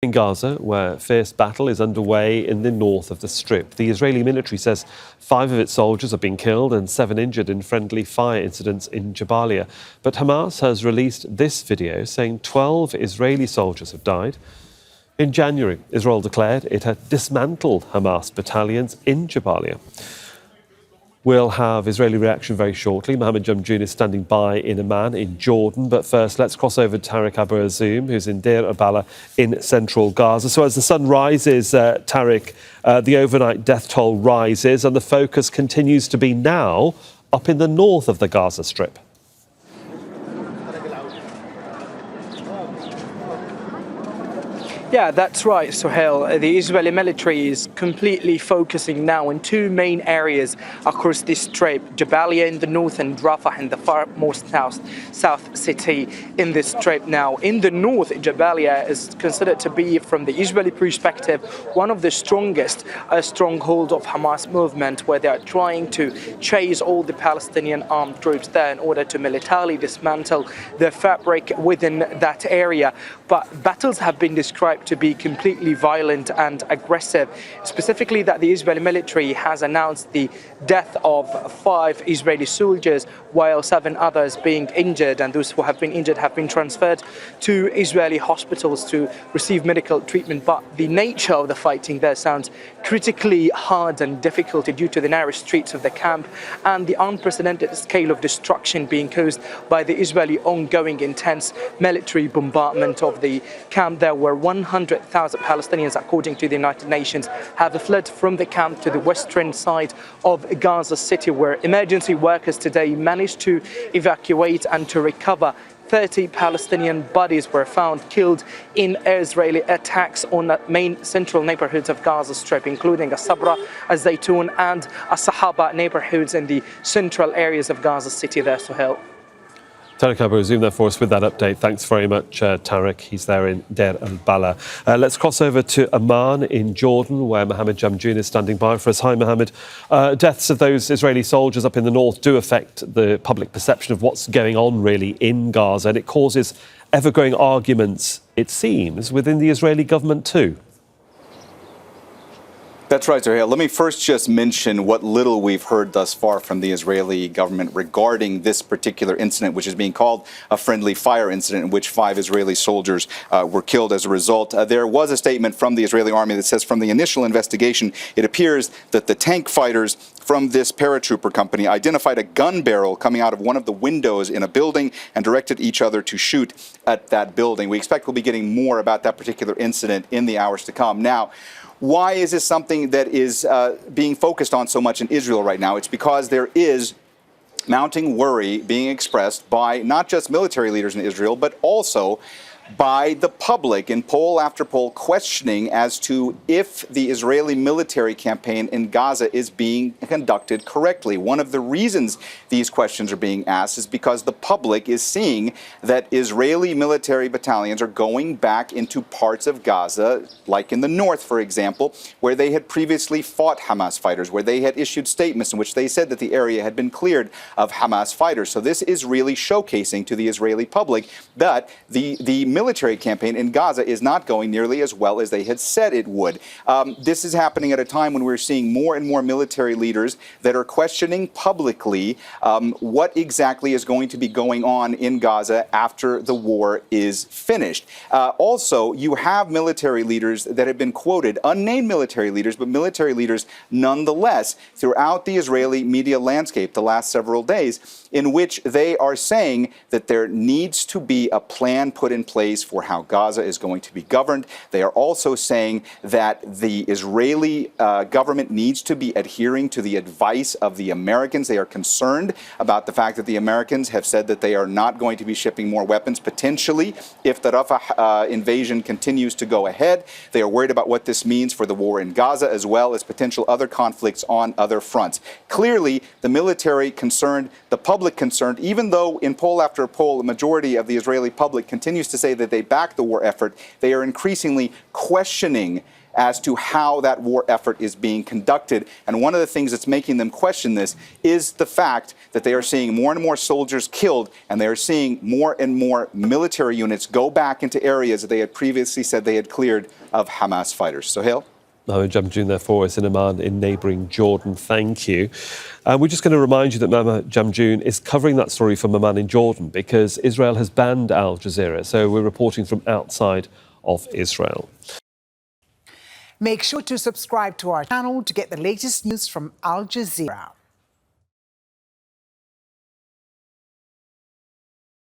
In Gaza, where fierce battle is underway in the north of the Strip. The Israeli military says 5 of its soldiers have been killed and 7 injured in friendly fire incidents in Jabalia. But Hamas has released this video saying 12 Israeli soldiers have died. In January, Israel declared it had dismantled Hamas battalions in Jabalia. We'll have Israeli reaction very shortly. Mohammed Jamjoom is standing by in Amman, in Jordan. But first, let's cross over to Tareq Azzoum, who's in Deir el-Balah in central Gaza. So as the sun rises, Tareq, the overnight death toll rises and the focus continues to be now up in the north of the Gaza Strip. Yeah, that's right, Sohail. The Israeli military is completely focusing now in 2 main areas across this Strip, Jabalia in the north and Rafah in the farmost south city in this Strip. Now, in the north, Jabalia is considered to be, from the Israeli perspective, one of the strongest stronghold of Hamas movement, where they are trying to chase all the Palestinian armed troops there in order to militarily dismantle the fabric within that area. But battles have been described to be completely violent and aggressive, specifically that the Israeli military has announced the death of 5 Israeli soldiers, while 7 others being injured, and those who have been injured have been transferred to Israeli hospitals to receive medical treatment. But the nature of the fighting there sounds critically hard and difficult due to the narrow streets of the camp and the unprecedented scale of destruction being caused by the Israeli ongoing intense military bombardment of the camp. There were 100,000 Palestinians, according to the United Nations, have fled from the camp to the western side of Gaza City, where emergency workers today managed to evacuate and to recover 30 Palestinian bodies were found killed in Israeli attacks on the main central neighborhoods of Gaza Strip, including Sabra, Zaytun and Sahaba neighborhoods in the central areas of Gaza City there, Sohail. Tareq Azzoum there for us with that update. Thanks very much, Tareq. He's there in Deir el-Balah. Let's cross over to Amman in Jordan, where Mohammed Jamjoom is standing by for us. Hi, Mohammed. Deaths of those Israeli soldiers up in the north do affect the public perception of what's going on, really, in Gaza, and it causes ever-growing arguments, it seems, within the Israeli government too. That's right, Deir. Let me first just mention what little we've heard thus far from the Israeli government regarding this particular incident, which is being called a friendly fire incident, in which 5 Israeli soldiers were killed as a result. There was a statement from the Israeli army that says from the initial investigation, it appears that the tank fighters from this paratrooper company identified a gun barrel coming out of one of the windows in a building and directed each other to shoot at that building. We expect we'll be getting more about that particular incident in the hours to come. Now, why is this something that is being focused on so much in Israel right now? It's because there is mounting worry being expressed by not just military leaders in Israel, but also by the public in poll after poll, questioning as to if the Israeli military campaign in Gaza is being conducted correctly. One of the reasons these questions are being asked is because the public is seeing that Israeli military battalions are going back into parts of Gaza, like in the north, for example, where they had previously fought Hamas fighters, where they had issued statements in which they said that the area had been cleared of Hamas fighters. So this is really showcasing to the Israeli public that the military campaign in Gaza is not going nearly as well as they had said it would. This is happening at a time when we're seeing more and more military leaders that are questioning publicly what exactly is going to be going on in Gaza after the war is finished. Also, you have military leaders that have been quoted, unnamed military leaders, but military leaders nonetheless, throughout the Israeli media landscape the last several days, in which they are saying that there needs to be a plan put in place for how Gaza is going to be governed. They are also saying that the Israeli government needs to be adhering to the advice of the Americans. They are concerned about the fact that the Americans have said that they are not going to be shipping more weapons, potentially, if the Rafah invasion continues to go ahead. They are worried about what this means for the war in Gaza, as well as potential other conflicts on other fronts. Clearly, the military concerned, the public concerned, even though in poll after poll, the majority of the Israeli public continues to say that they back the war effort, they are increasingly questioning as to how that war effort is being conducted. And one of the things that's making them question this is the fact that they are seeing more and more soldiers killed, and they are seeing more and more military units go back into areas that they had previously said they had cleared of Hamas fighters. Sohail? Mohammed Jamjoom there for us in Amman in neighbouring Jordan. Thank you. We're just going to remind you that Mohammed Jamjoom is covering that story from Amman in Jordan because Israel has banned Al Jazeera. So we're reporting from outside of Israel. Make sure to subscribe to our channel to get the latest news from Al Jazeera.